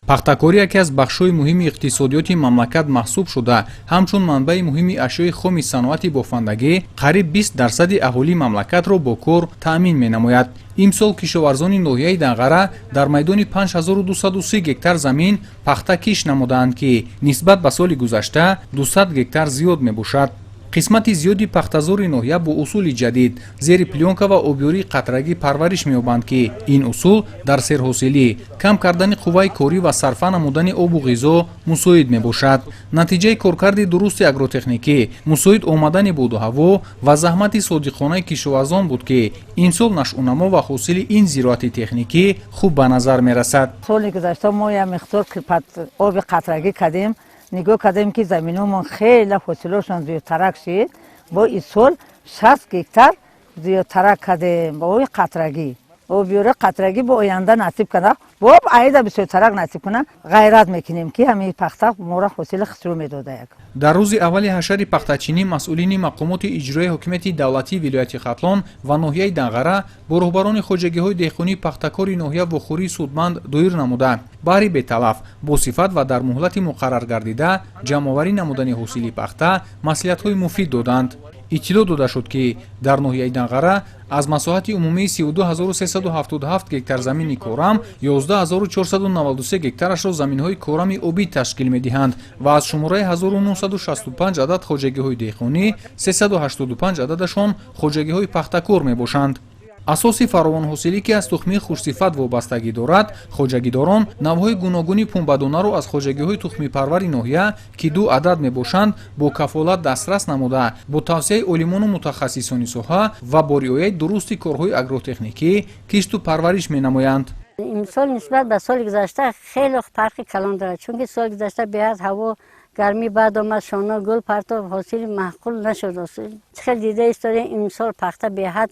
пахтакорӣ яке аз бахшҳои муҳими иқтисодиёти мамлакат маҳсуб шуда, ҳамчун манбаи муҳими ашёи хоми саноати бофандагӣ қариб 20% аҳолии мамлакатро бо кор таъмин менамояд. имсол кишоварзони ноҳияи Данғара дар майдони 5230 гектар замин пахта киш намуданд, ки нисбат ба соли гузашта 200 гектар зиёд мебошад. қисмати зиёди пахтазори ноҳия бо усули ҷадид зери плёнка ва обёрии қатрагӣ парвариш меёбанд, ки ин усул дар серҳосилӣ, кам кардани қувваи корӣ ва сарфа намудани обу ғизо мусоид мебошад. натиҷаи коркарди дурусти агротехникӣ, мусоид омадани боду ҳаво ва заҳмати содиқонаи кишоварзон буд, ки имсол нашъунамо ва ҳосили ин зироати техникӣ хуб ба назар мерасад. соли гузашта мо як миқдор оби қатрагӣ кардем, нигоҳ кардем ки заминҳомон хеле ҳосилошон зиёдтарак шид. бо ин сол 60 гектар зиёдтарак кардем бо оби қатрагӣ. обиёра қатрагӣ бо оянда насиб кана, бо об айда бисёртарак насиб кана, ғайрат мекунем ки ҳамин пахта мора ҳосили хисрӯ медодаяк. дар рӯзи аввали ҳашари пахтачинӣ масъулини мақомоти иҷроии ҳокимияти давлатии вилояти Хатлон ва ноҳияи Данғара бо роҳбарони хоҷагиҳои деҳқонӣ пахтакори ноҳия вохӯрии судманд доир намуда, баҳри беталаф, босифат ва дар муҳлати муқаррар гардида ҷамъоварӣ намудани ҳосили пахта маслиҳатҳои муфид доданд. иттилоъ дода шуд, ки дар ноҳияи Данғара аз масоҳати умумии 32377 гектар замини корам 11493 гектарашро заминҳои корами обӣ ташкил медиҳанд ва аз шумораи 1965 адад хоҷагиҳои деҳқонӣ 385 ададашон хоҷагиҳои пахтакор мебошанд. асоси фаровонҳосилӣ ки аз тухмии хушсифат вобастагӣ дорад, хоҷагидорон навъҳои гуногуни пунбадонаро аз хоҷагиҳои тухмипарвари ноҳия, ки 2 адад мебошанд, бо кафолат дастрас намуда, бо тавсияи олимону мутахассисони соҳа ва бо риояи дурусти корҳои агротехникӣ кишту парвариш менамоянд. имсол нисбат ба соли гузашта хеле фарқи калон дорад, чунки соли гузашта беҳад ҳаво гармӣ баъд омад, шона гул партов, ҳосили маъқул нашуд. хеле дида истодем имсол пахта беҳад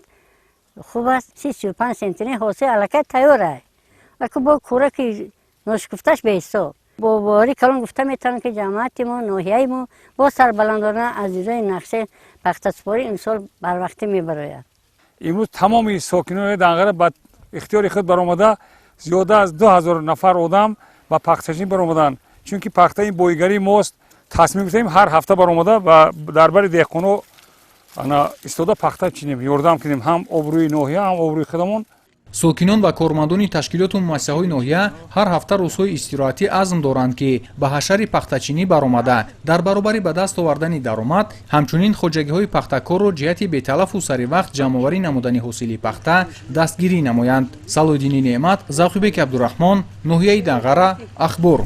хуб аст. 35 сентини ҳосил аллакай тайёр аст. ваки бо кӯраки ношукуфташ беҳисоб. бо бори калон гуфта метавонам ки ҷамоати мо, ноҳияи мо бо сарбаландона аз иҷрои нақшаи пахтасупорӣ имсол барвақтӣ мебарояд. имрӯз тамоми сокинони Данғара ба ихтиёри худ баромада зиёда аз 2000 нафар одам ба пахтачинӣ баромаданд, чунки пахта ин боигарии мост. тасмим гирифтем ҳар ҳафта баромада ва дар бари деҳқоно истода пахта чинем, ёрдам кунем, ҳам обрӯи ноҳия, ҳам обрӯи худамон. сокинон ва кормандони ташкилоту муассисаҳои ноҳия ҳар ҳафта рӯзҳои истироҳатӣ азм доранд, ки ба ҳашари пахтачинӣ баромада дар баробари ба даст овардани даромад, ҳамчунин хоҷагиҳои пахтакорро ҷиҳати беталафу саривақт ҷамъоварӣ намудани ҳосили пахта дастгирӣ намоянд. Салоҳиддини Неъмат, Завқибек Абдурахмон, ноҳияи Данғара, ахбор.